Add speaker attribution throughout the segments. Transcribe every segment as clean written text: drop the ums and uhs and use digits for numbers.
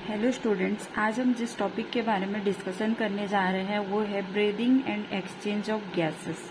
Speaker 1: Hello students, आज हम जिस टॉपिक के बारे में डिस्कशन करने जा रहे हैं वो है breathing and exchange of gases.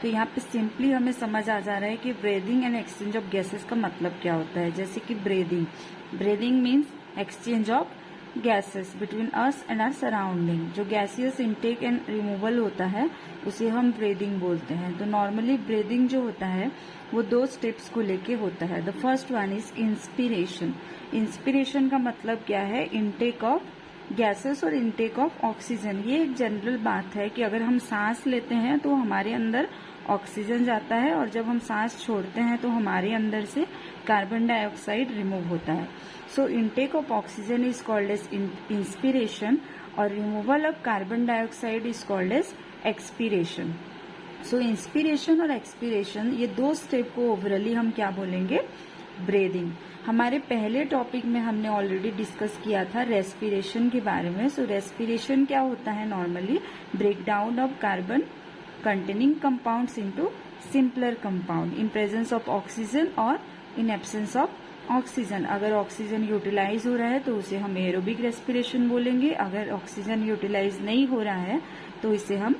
Speaker 1: तो यहाँ पे सिंपली हमें समझ आ जा रहा है कि breathing and exchange of gases का मतलब क्या होता है। जैसे कि breathing means exchange of gases between us and our surrounding. जो गैसियस इनटेक एंड रिमूवल होता है उसे हम ब्रीदिंग बोलते हैं। तो नॉर्मली ब्रीदिंग जो होता है वो दो स्टेप्स को लेके होता है। The first one is inspiration. Inspiration का मतलब क्या है? इनटेक ऑफ गैसेस और इनटेक ऑफ ऑक्सीजन। ये एक जनरल बात है कि अगर हम सांस लेते हैं तो हमारे अंदर ऑक्सीजन जाता है और जब हम सांस छोड़ते हैं तो हमारे अंदर से कार्बन डाइऑक्साइड रिमूव होता है। So intake of oxygen is called as inspiration और removal of carbon dioxide is called as expiration. So inspiration और एक्सपीरेशन ये दो स्टेप को ओवरऑली हम क्या बोलेंगे? ब्रीदिंग। हमारे पहले टॉपिक में हमने ऑलरेडी डिस्कस किया था रेस्पिरेशन के बारे में। सो रेस्पिरेशन क्या होता है? Normally break down of carbon containing compounds into simpler compound in presence of oxygen और इन एब्सेंस ऑफ ऑक्सीजन। अगर ऑक्सीजन यूटिलाइज हो रहा है तो उसे हम एरोबिक रेस्पिरेशन बोलेंगे। अगर ऑक्सीजन यूटिलाइज नहीं हो रहा है तो इसे हम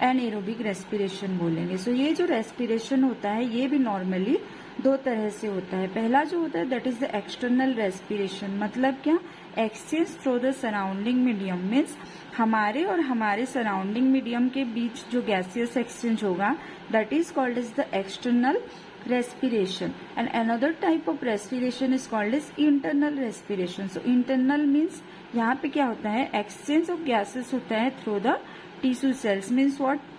Speaker 1: एनएरोबिक रेस्पिरेशन बोलेंगे। सो ये जो रेस्पिरेशन होता है ये भी नॉर्मली दो तरह से होता है। पहला जो होता है that is the external respiration. मतलब क्या? Exchange through the surrounding medium means हमारे और हमारे सराउंडिंग मीडियम के बीच जो गैसियस एक्सचेंज होगा that is called as the external respiration and another type of respiration is called as internal respiration. So internal means यहाँ पे क्या होता है? exchange of gases होता है through the tissue cells means what?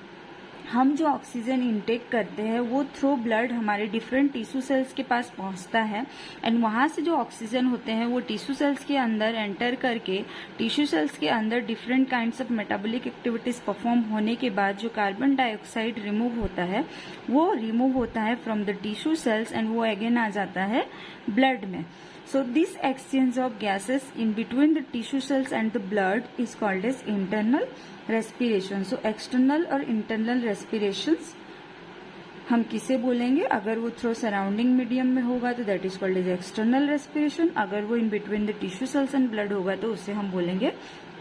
Speaker 1: हम जो ऑक्सीजन इनटेक करते हैं वो थ्रू ब्लड हमारे डिफरेंट टिश्यू सेल्स के पास पहुंचता है एंड वहां से जो ऑक्सीजन होते हैं वो टिश्यू सेल्स के अंदर एंटर करके टिश्यू सेल्स के अंदर different kinds of metabolic activities perform होने के बाद जो कार्बन डाइऑक्साइड रिमूव होता है वो रिमूव होता है from the tissue cells and वो अगेन आ जाता है ब्लड में। So this exchange of gases in between the tissue cells and the blood is called as internal respiration. So external और internal respirations हम किसे बोलेंगे? अगर वो थ्रू सराउंडिंग मीडियम में होगा तो that is called as external respiration. अगर वो in between the tissue cells and blood होगा तो उसे हम बोलेंगे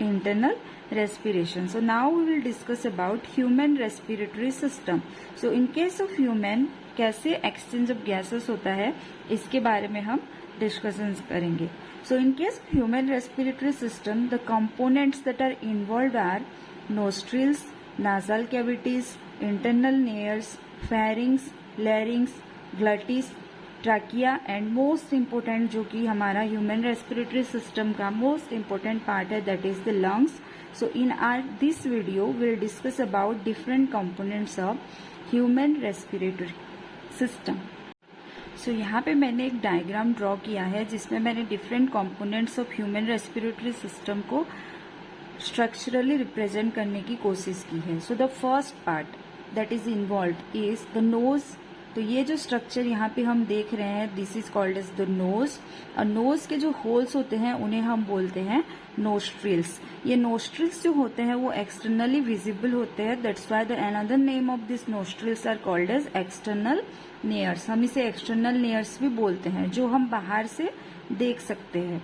Speaker 1: internal respiration. So now we will discuss about human respiratory system. So in case of human कैसे exchange of gases होता है इसके बारे में हम discussions करेंगे. So in case of human respiratory system, the components that are involved are nostrils, nasal cavities, internal nares, pharynx, larynx, glottis, trachea and most important जो कि हमारा ह्यूमन रेस्पिरेटरी सिस्टम का मोस्ट इम्पोर्टेंट पार्ट है that is the lungs. So in our this video will discuss about different components of human respiratory system. सो यहाँ पे मैंने एक डायग्राम ड्रॉ किया है जिसमें मैंने different components of human respiratory system को स्ट्रक्चरली रिप्रेजेंट करने की कोशिश की है. So the first part that is involve is the nose. तो ये जो स्ट्रक्चर यहाँ पे हम देख रहे हैं this is called as the nose. और नोज के जो होल्स होते हैं उन्हें हम बोलते हैं नोस्ट्रिल्स. ये नोस्ट्रिल्स जो होते हैं वो एक्सटर्नली विजिबल होते हैं. That's why the another name of this nostrils are called as external nares. हम इसे एक्सटर्नल नेयर्स भी बोलते हैं जो हम बाहर से देख सकते हैं.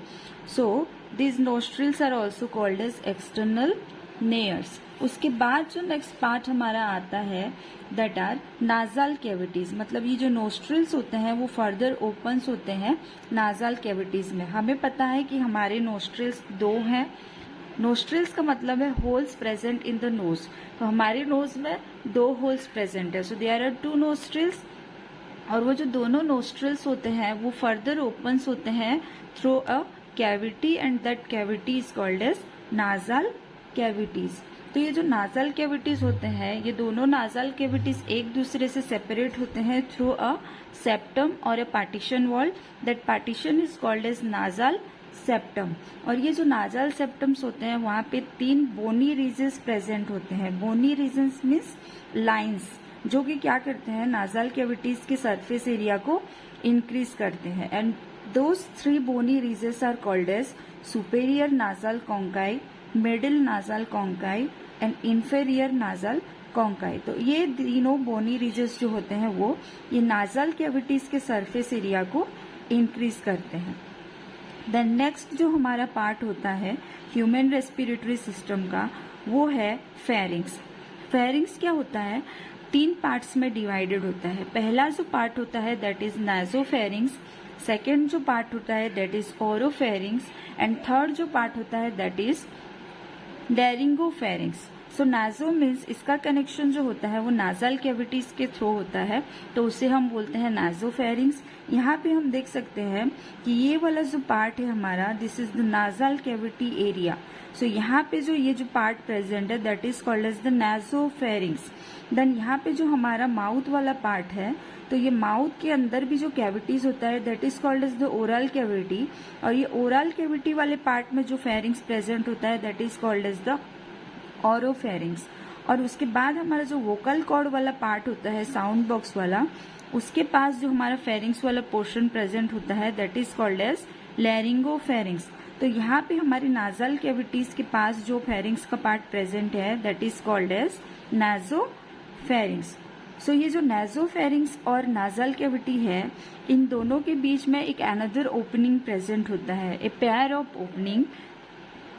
Speaker 1: So this nostrils are also called as external nares. उसके बाद जो नेक्स्ट पार्ट हमारा आता है दैट आर नाजल कैविटीज. मतलब ये जो नोस्ट्रिल्स होते हैं वो फर्दर ओपन्स होते हैं नाजल कैविटीज में. हमें पता है कि हमारे नोस्ट्रिल्स दो हैं. नोस्ट्रिल्स का मतलब है holes present in the nose. तो हमारे नोज में दो होल्स प्रेजेंट है. So there are two nostrils और वो जो दोनों नोस्ट्रिल्स होते हैं वो फर्दर ओपन्स होते हैं through a cavity and that cavity is called as nasal cavities. तो ये जो नाजल कैविटीज होते हैं ये दोनों नाजल कैविटीज एक दूसरे से सेपरेट होते हैं through a septum or a partition wall. That partition is called as nasal septum. और ये जो नाजल सेप्टम्स होते हैं वहां पे 3 बोनी रीजन्स प्रेजेंट होते हैं. बोनी रीजन्स मीन्स लाइन्स जो कि क्या करते हैं नाजल कैविटीज के सरफेस एरिया को इंक्रीज करते हैं. And those 3 bony regions are called as superior nasal conchae, middle nasal conchae and inferior nasal conchae. तो ये तीनों बोनी रीजन्स जो होते हैं वो ये नाजल कैविटीज के सरफेस एरिया को इंक्रीज करते हैं. देन नेक्स्ट जो हमारा पार्ट होता है ह्यूमन रेस्पिरेटरी सिस्टम का वो है फेरिंग्स। फेरिंग्स क्या होता है, 3 पार्ट्स में डिवाइडेड होता है। पहला जो पार्ट होता है दैट इज नासोफेरिंग्स, सेकेंड जो पार्ट होता है that is oropharynx and third जो पार्ट होता है that is लैरिंगोफेरिंग्स। So Najo means इसका कनेक्शन जो होता है वो नाजल कैविटीज के थ्रू होता है, तो उसे हम बोलते हैं नाजोफेरिंग्स। यहाँ पे हम देख सकते हैं कि ये वाला जो पार्ट है हमारा this is the nasal cavity area. So यहाँ पे जो ये जो पार्ट प्रेजेंट है that is called as the nasopharynx. Then यहाँ पे जो हमारा माउथ वाला पार्ट है तो ये माउथ के अंदर भी जो कैविटीज होता है that is called as the oral cavity, और ये ओरल कैविटी वाले पार्ट में जो फेरिंग्स प्रेजेंट होता है that is called as the oropharynx. और उसके बाद हमारा जो वोकल कॉर्ड वाला पार्ट होता है साउंड बॉक्स वाला, उसके पास जो हमारा फेरिंग्स वाला पोर्शन प्रेजेंट होता है दैट इज कॉल्ड एज लैरिंगोफेरिंग्स। तो यहाँ पे हमारी नाजल कैविटीज के पास जो फेरिंग्स का पार्ट प्रेजेंट है दैट इज कॉल्ड एज नाजोफेरिंग्स। सो ये जो नाजोफेरिंग्स और नाजल कैविटी है इन दोनों के बीच में एक अनदर ओपनिंग प्रेजेंट होता है, a pair of opening.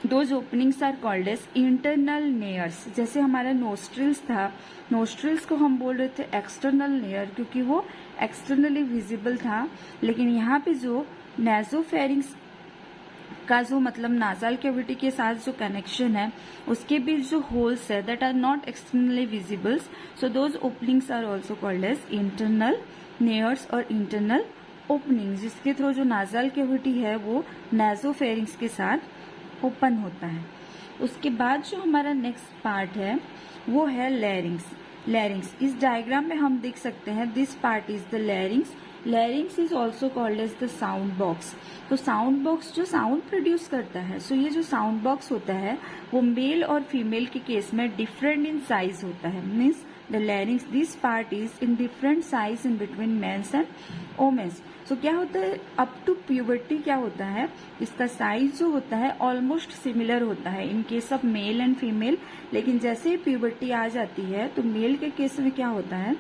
Speaker 1: Those openings are called as internal nares. जैसे हमारा नोस्ट्रिल्स था, नोस्ट्रिल्स को हम बोल रहे थे एक्सटर्नल नेयर क्योंकि वो एक्सटर्नली विजिबल था, लेकिन यहाँ पे जो नाजोफेरिंग्स का जो मतलब नाजल कैविटी के साथ जो कनेक्शन है उसके बीच जो होल्स है that are not externally visibles, so those openings are also called as internal nares और इंटरनल ओपनिंग्स, जिसके थ्रू जो नाजल कैविटी है वो नाजोफेरिंग्स के साथ ओपन होता है। उसके बाद जो हमारा नेक्स्ट पार्ट है वो है लैरिंग्स। लैरिंग्स इस डायग्राम में हम देख सकते हैं this part is the larynx. Larynx is also called as the sound box. तो साउंड बॉक्स जो साउंड प्रोड्यूस करता है, सो ये जो साउंड बॉक्स होता है वो मेल और फीमेल के केस में डिफरेंट इन साइज होता है। Means the larynx this part is in different size in between mens and womens. So क्या होता है अप टू प्यूबर्टी क्या होता है, इसका साइज जो होता है ऑलमोस्ट सिमिलर होता है इन case of male and female, लेकिन जैसे ही प्यूबर्टी आ जाती है तो मेल के केस में क्या होता है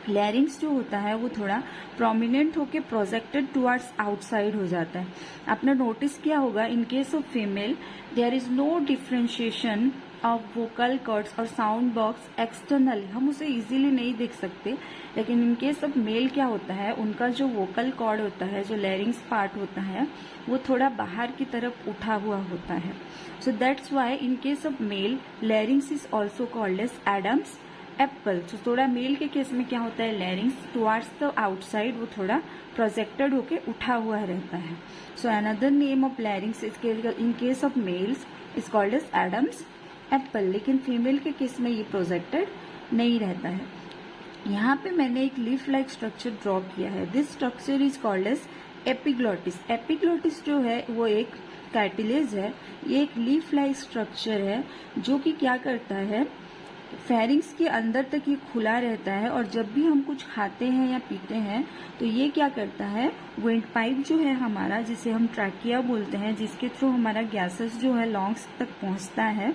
Speaker 1: लैरिंग्स जो होता है वो थोड़ा प्रोमिनेंट होके प्रोजेक्टेड टुवर्ड्स आउटसाइड हो जाता है। आपने नोटिस किया होगा in case of female there is no differentiation of vocal cords और साउंड बॉक्स एक्सटर्नली, हम उसे इजीली नहीं देख सकते, लेकिन इन केस ऑफ मेल क्या होता है उनका जो वोकल कॉर्ड होता है जो लैरिंग्स पार्ट होता है वो थोड़ा बाहर की तरफ उठा हुआ होता है। So that's why in case of male larynx is also called as Adam's apple. तो थोड़ा मेल के केस में क्या होता है लैरिंग्स टुवर्ड्स द आउटसाइड वो थोड़ा प्रोजेक्टेड होके उठा हुआ रहता है। So another name of larynx in case of males is called as Adam's apple, लेकिन फीमेल के केस में ये प्रोजेक्टेड नहीं रहता है। यहाँ पे मैंने एक लीफ लाइक स्ट्रक्चर ड्रॉ किया है। This structure is called as epiglottis. Epiglottis जो है वो एक कार्टिलेज है, ये एक लीफ लाइक स्ट्रक्चर है जो कि क्या करता है फेरिंग्स के अंदर तक ये खुला रहता है, और जब भी हम कुछ खाते हैं या पीते हैं तो ये क्या करता है विंड पाइप जो है हमारा जिसे हम ट्रैकिया बोलते हैं, जिसके थ्रू हमारा गैसेस जो है लॉन्ग्स तक पहुंचता है,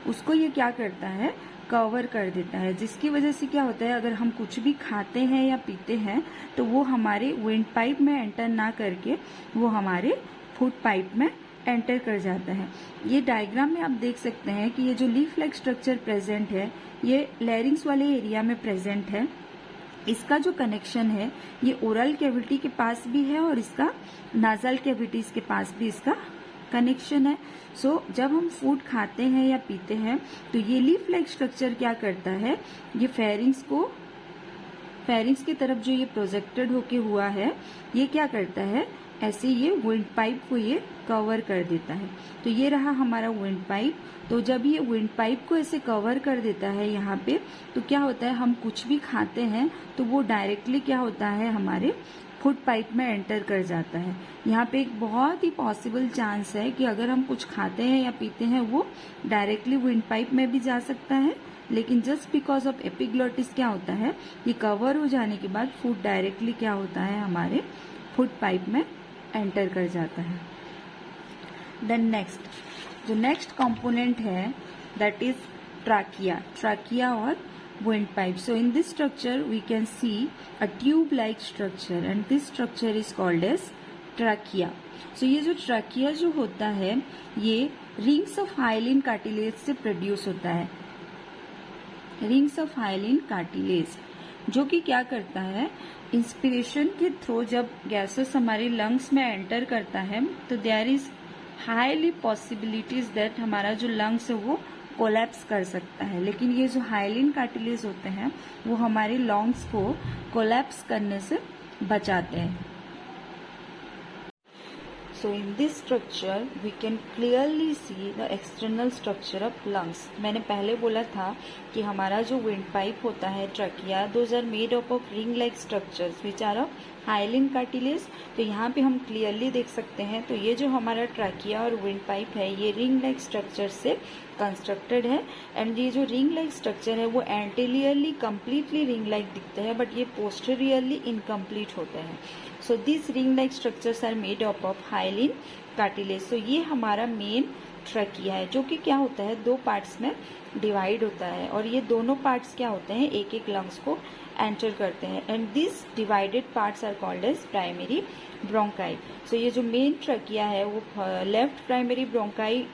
Speaker 1: उसको ये क्या करता है कवर कर देता है, जिसकी वजह से क्या होता है अगर हम कुछ भी खाते हैं या पीते हैं तो वो हमारे विंड पाइप में एंटर ना करके वो हमारे फूड पाइप में एंटर कर जाता है। ये डायग्राम में आप देख सकते हैं कि ये जो लीफ लाइक स्ट्रक्चर प्रेजेंट है ये लैरिंग्स वाले एरिया में प्रेजेंट है। इसका जो कनेक्शन है ये ओरल कैविटी के पास भी है और इसका नाजल कैविटीज के पास भी इसका कनेक्शन है। सो जब हम फूड खाते हैं या पीते हैं तो ये लीफ लाइक स्ट्रक्चर क्या करता है ये फेरिंग्स की तरफ जो ये प्रोजेक्टेड होके हुआ है ये क्या करता है ऐसे ये विंड पाइप को ये कवर कर देता है। तो ये रहा हमारा विंड पाइप। तो जब ये विंड पाइप को ऐसे कवर कर देता है यहाँ पे तो क्या होता है हम कुछ भी खाते हैं तो वो डायरेक्टली क्या होता है हमारे फूड पाइप में एंटर कर जाता है। यहाँ पे एक बहुत ही पॉसिबल चांस है कि अगर हम कुछ खाते हैं या पीते हैं वो डायरेक्टली विंड पाइप में भी जा सकता है, लेकिन जस्ट बिकॉज ऑफ एपिग्लोटिस क्या होता है ये कवर हो जाने के बाद फूड डायरेक्टली क्या होता है हमारे फूड पाइप में एंटर कर जाता है। देन नेक्स्ट जो नेक्स्ट कंपोनेंट है दैट इज ट्रैकिया और wind pipe. So in this structure we can see a tube like structure and this structure is called as trachea. सो ये जो ट्रकिया जो होता है ये रिंग्स ऑफ हाइलिन कार्टिलेज से प्रोड्यूस होता है, रिंग्स ऑफ हाइलिन कार्टिलेज, जो कि क्या करता है, इंस्पिरेशन के थ्रू जब गैसेस हमारी लंग्स में एंटर करता है तो there is highly possibilities that हमारा जो लंग्स है वो कोलैप्स कर सकता है। लेकिन ये जो हाइलिन कार्टिलेज होते हैं वो हमारे लंग्स को कोलैप्स करने से बचाते हैं। So in this structure we can clearly see the external structure of lungs. मैंने पहले बोला था कि हमारा जो विंड पाइप होता है trachea, those are made up of ring like structures which are of hyaline cartilage. तो यहाँ पे हम क्लियरली देख सकते हैं, तो ये जो हमारा ट्रकिया और विंड पाइप है ये रिंग लाइक स्ट्रक्चर से कंस्ट्रक्टेड है। एंड ये जो रिंग लाइक स्ट्रक्चर है वो एंटीरियरली कंप्लीटली रिंग लाइक दिखते हैं, बट ये पोस्टीरियरली इनकम्प्लीट होते हैं। So this ring like structures are made up of hyaline cartilage. So ये हमारा मेन ट्रकिया है जो कि क्या होता है, दो पार्ट्स में डिवाइड होता है, और ये दोनों पार्ट्स क्या होते हैं, एक एक लंग्स को एंटर करते हैं। And this divided parts are called as primary bronchi. So ये जो मेन ट्रकिया है वो लेफ्ट प्राइमरी ब्रोंकाई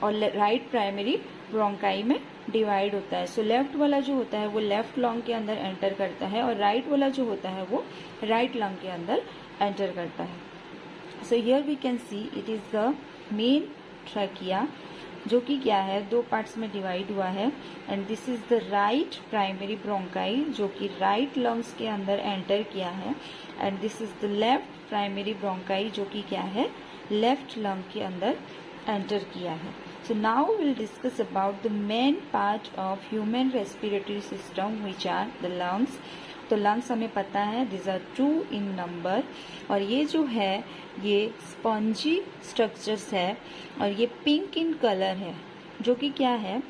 Speaker 1: और राइट प्राइमरी ब्रोंकाई में डिवाइड होता है। सो लेफ्ट वाला जो होता है वो लेफ्ट लंग के अंदर एंटर करता है, और राइट वाला जो होता है वो राइट लंग के अंदर एंटर करता है। So here we can see it is the main trachea जो कि क्या है, दो पार्ट्स में डिवाइड हुआ है। And this is the right primary bronchi जो कि राइट लंग्स के अंदर एंटर किया है। And this is the left primary bronchi जो कि क्या है, लेफ्ट लंग के अंदर एंटर किया है। So now we'll discuss about the main part of human respiratory system which are the lungs. तो lungs हमें पता है these are 2 in number, और ये जो है ये spongy structures है और ये pink in color है, जो कि क्या है,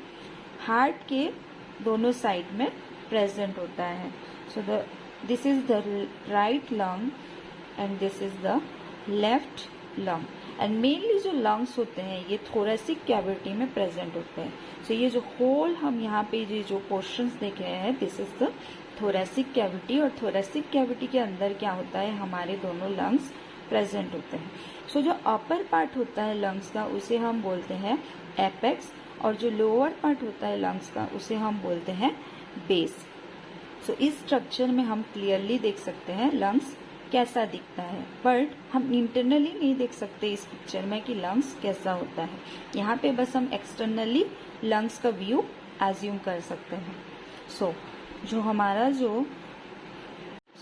Speaker 1: हार्ट के दोनों साइड में प्रेजेंट होता है। So this is the right lung and this is the left lung। And mainly जो लंग्स होते हैं ये थोरेसिक कैविटी में प्रेजेंट होते हैं। सो ये जो होल हम यहाँ पे ये जो पोर्शंस देख रहे हैं this is the thoracic cavity, और थोरेसिक कैविटी के अंदर क्या होता है, हमारे दोनों लंग्स प्रेजेंट होते हैं। सो जो अपर पार्ट होता है लंग्स का उसे हम बोलते हैं एपेक्स, और जो लोअर पार्ट होता है लंग्स का उसे हम बोलते हैं बेस। सो इस स्ट्रक्चर में हम क्लियरली देख सकते हैं लंग्स कैसा दिखता है, बट हम इंटरनली नहीं देख सकते इस पिक्चर में कि लंग्स कैसा होता है। यहाँ पे बस हम एक्सटर्नली लंग्स का व्यू एज्यूम कर सकते हैं। सो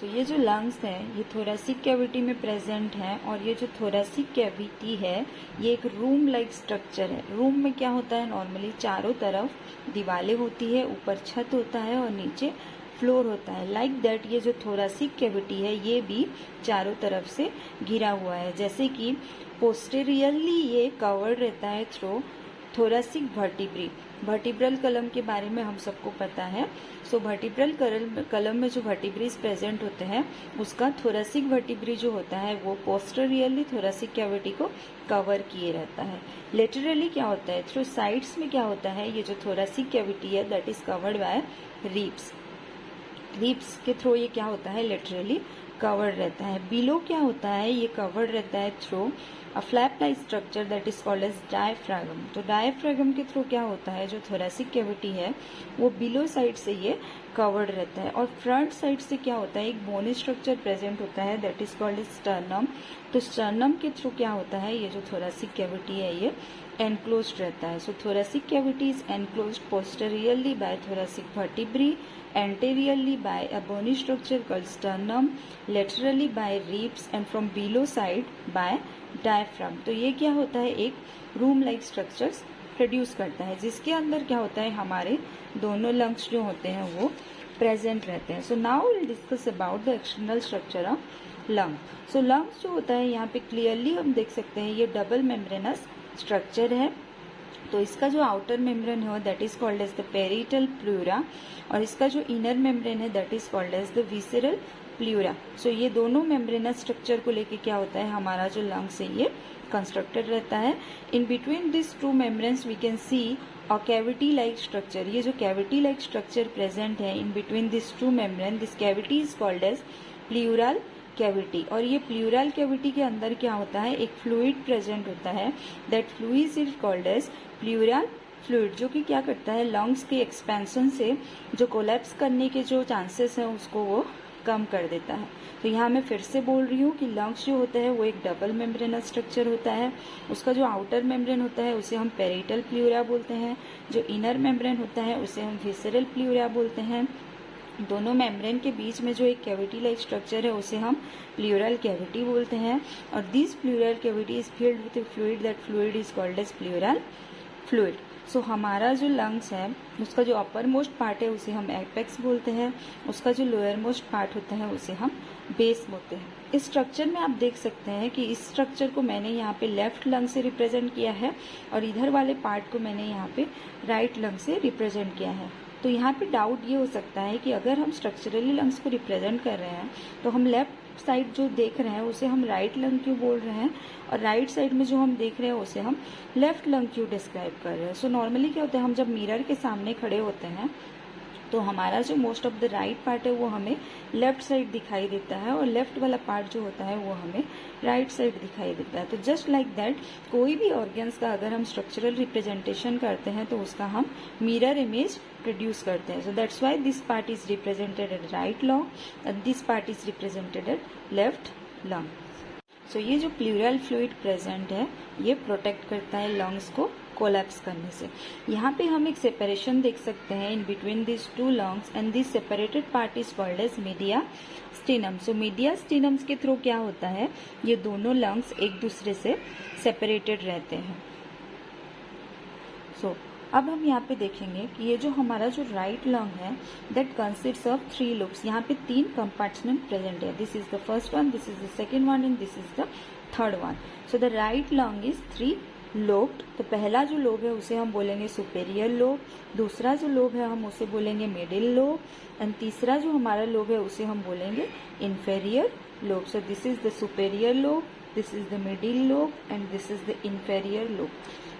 Speaker 1: ये जो लंग्स है ये थोरेसिक कैविटी में प्रेजेंट है, और ये जो थोरेसिक कैविटी है ये एक रूम लाइक स्ट्रक्चर है। रूम में क्या होता है, नॉर्मली चारों तरफ दीवारें होती है, ऊपर छत होता है और नीचे फ्लोर होता है। लाइक दैट ये जो थोरेसिक कैविटी है ये भी चारों तरफ से घिरा हुआ है, जैसे कि पोस्टेरियरली ये कवर्ड रहता है थ्रू थोरेसिक वर्टिब्री। वर्टिब्रल कलम के बारे में हम सबको पता है। सो वर्टिब्रल कलम में जो वर्टिब्रीज प्रेजेंट होते हैं उसका थोरेसिक वर्टिब्री जो होता है वो पोस्टेरियरली थोरेसिक कैविटी को कवर किए रहता है। लेटरली क्या होता है, थ्रू साइड्स में क्या होता है, ये जो थोरेसिक कैविटी है that is covered by ribs. Ribs के थ्रू ये क्या होता है, लेटरली कवर्ड रहता है। बिलो क्या होता है, ये कवर्ड रहता है through a flap like structure that is called as diaphragm. तो डायफ्रागम के थ्रू क्या होता है, जो थोरेसिक कैविटी है वो बिलो साइड से ये कवर्ड रहता है, और फ्रंट साइड से क्या होता है, एक बोनी स्ट्रक्चर प्रेजेंट होता है that is called as sternum. तो स्टर्नम के थ्रू क्या होता है, ये जो थोरेसिक कैविटी है ये एनक्लोज्ड रहता है। So thoracic cavity is enclosed posteriorly by thoracic vertebrae, anteriorly by a bony structure called sternum, laterally by ribs and from below side by diaphragm। तो ये क्या होता है, एक रूम लाइक स्ट्रक्चर्स प्रोड्यूस करता है, जिसके अंदर क्या होता है, हमारे दोनों लंग्स जो होते हैं वो प्रेजेंट रहते हैं। So now will discuss about the external structure of lung. So lungs जो होता है यहाँ पे क्लियरली हम देख सकते हैं ये डबल मेम्ब्रेनस स्ट्रक्चर है। तो इसका जो आउटर मेम्ब्रेन है that is called as the parietal pleura, और इसका जो इनर मेम्ब्रेन है that is called as the visceral pleura. So ये दोनों मेम्ब्रेनस स्ट्रक्चर को लेके क्या होता है, हमारा जो लंग्स है ये कंस्ट्रक्टेड रहता है। In between this two membranes we can see a cavity like structure. ये जो कैविटी लाइक स्ट्रक्चर प्रेजेंट है in between this two membrane, this cavity is called as pleural cavity, और ये प्लूरल कैविटी के अंदर क्या होता है, एक फ्लूइड प्रेजेंट होता है। That fluid is called as pleural fluid, जो कि क्या करता है, लंग्स के एक्सपेंशन से जो कोलैप्स करने के जो चांसेस हैं उसको वो कम कर देता है। तो यहाँ मैं फिर से बोल रही हूँ कि लंग्स जो होता है वो एक डबल मेम्ब्रेनस स्ट्रक्चर होता है। उसका जो आउटर मेम्ब्रेन होता है उसे हम पेरिटल प्लूरा बोलते हैं, जो इनर मेम्ब्रेन होता है उसे हम विसरल प्लूरा बोलते हैं। दोनों मेम्ब्रेन के बीच में जो एक कैविटी लाइक स्ट्रक्चर है उसे हम प्लूरल कैविटी बोलते हैं। और this pleural cavity is filled with fluid, that fluid is called as pleural fluid. So हमारा जो लंग्स है उसका जो अपर मोस्ट पार्ट है उसे हम एपेक्स बोलते हैं, उसका जो लोअर मोस्ट पार्ट होता है उसे हम बेस बोलते हैं। इस स्ट्रक्चर में आप देख सकते हैं कि इस स्ट्रक्चर को मैंने यहाँ पे लेफ्ट लंग से रिप्रेजेंट किया है और इधर वाले पार्ट को मैंने यहाँ पे राइट लंग से रिप्रेजेंट किया है। तो यहाँ पे डाउट ये हो सकता है कि अगर हम स्ट्रक्चरली लंग्स को रिप्रेजेंट कर रहे हैं तो हम लेफ्ट साइड जो देख रहे हैं उसे हम राइट लंग क्यों बोल रहे हैं, और राइट साइड में जो हम देख रहे हैं उसे हम लेफ्ट लंग क्यों डिस्क्राइब कर रहे हैं। सो नॉर्मली क्या होता है, हम जब मिरर के सामने खड़े होते हैं तो हमारा जो most of the right part है वो हमें लेफ्ट साइड दिखाई देता है और लेफ्ट वाला पार्ट जो होता है वो हमें राइट साइड दिखाई देता है। तो जस्ट लाइक दैट कोई भी ऑर्गन्स का अगर हम स्ट्रक्चरल रिप्रेजेंटेशन करते हैं तो उसका हम मिरर इमेज प्रोड्यूस करते हैं। So that's why this part is represented at right lung and this part is represented at left lung. So ये जो प्लूरल फ्लूइड प्रेजेंट है ये प्रोटेक्ट करता है लंग्स को कोलैप्स करने से। यहाँ पे हम एक सेपरेशन देख सकते हैं in between this two lungs and this separated part is called as mediastinum. So mediastinums के थ्रू क्या होता है, ये दोनों लंग्स एक दूसरे से सेपरेटेड रहते हैं। सो अब हम यहाँ पे देखेंगे कि ये जो हमारा जो राइट लंग है दैट कंसिस्ट ऑफ 3 लूप्स। यहाँ पे 3 कंपार्टमेंट प्रेजेंट है। This is the first one, this is the second one and this is the third one. So the right lung is 3 lobed. तो पहला जो लोब है उसे हम बोलेंगे सुपेरियर लोब, दूसरा जो लोब है हम उसे बोलेंगे मिडिल लोब एंड तीसरा जो हमारा लोब है उसे हम बोलेंगे inferior lobe. So this is the superior lobe, this is the middle lobe and this is the inferior lobe.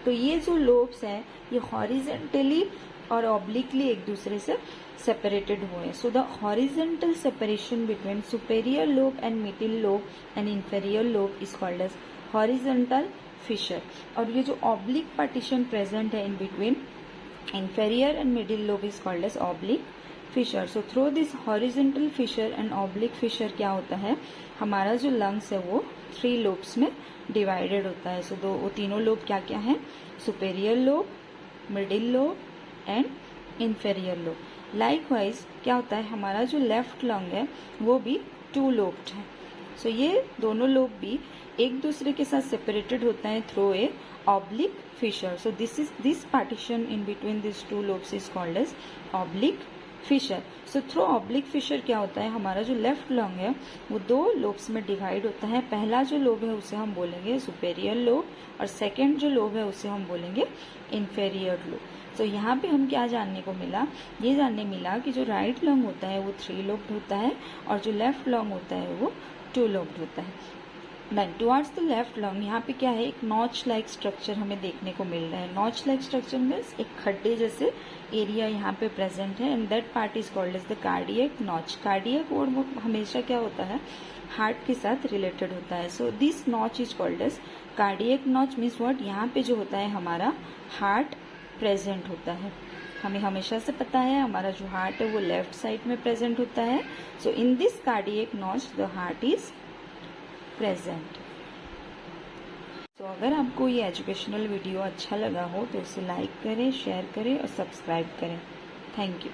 Speaker 1: तो ये जो लोब्स हैं ये हॉरिजेंटली और ऑब्लिकली एक दूसरे से सेपरेटेड हुए हैं। So the horizontal separation between superior lobe and middle lobe and inferior lobe is called as horizontal fissure. और ये जो ऑब्लिक पार्टीशन प्रेजेंट है in between inferior and middle lobe is called as oblique fissure. So through this horizontal fissure and oblique fissure क्या होता है, हमारा जो lungs है वो 3 लोब्स में डिवाइडेड होता है। सो वो तीनों लोब क्या क्या है, superior lobe, middle lobe and inferior lobe. Likewise क्या होता है, हमारा जो लेफ्ट लंग है वो भी 2 लोब्ड है। सो ये दोनों लोब भी एक दूसरे के साथ सेपरेटेड होता है through a oblique fissure. So this partition in between this 2 lobes is called as oblique fissure. So through oblique fissure क्या होता है, हमारा जो लेफ्ट लंग है वो 2 लोब्स में डिवाइड होता है। पहला जो लोब है उसे हम बोलेंगे सुपेरियर लोब और सेकेंड जो लोब है उसे हम बोलेंगे इंफेरियर लोब। तो यहाँ पे हम क्या जानने को मिला, ये जानने मिला कि जो राइट लंग होता है वो 3 लोब्ड होता है और जो लेफ्ट लंग होता है वो 2 लोब्ड होता है। टुवर्ड्स द लेफ्ट लंग यहाँ पे क्या है, एक नॉच लाइक स्ट्रक्चर हमें देखने को मिल रहा है। नॉच लाइक स्ट्रक्चर मीन्स एक खड्डे जैसे एरिया यहाँ पे प्रेजेंट है and that part is called as the cardiac notch. Cardiac word हमेशा क्या होता है, हार्ट के साथ रिलेटेड होता है। So this notch is called as cardiac notch means what, यहाँ पे जो होता है हमारा हार्ट प्रेजेंट होता है। हमें हमेशा से पता है हमारा जो हार्ट है वो लेफ्ट साइड में प्रेजेंट होता है। So in this cardiac notch the heart is present. तो अगर आपको ये एजुकेशनल वीडियो अच्छा लगा हो तो इसे लाइक करें, शेयर करें और सब्सक्राइब करें। Thank you.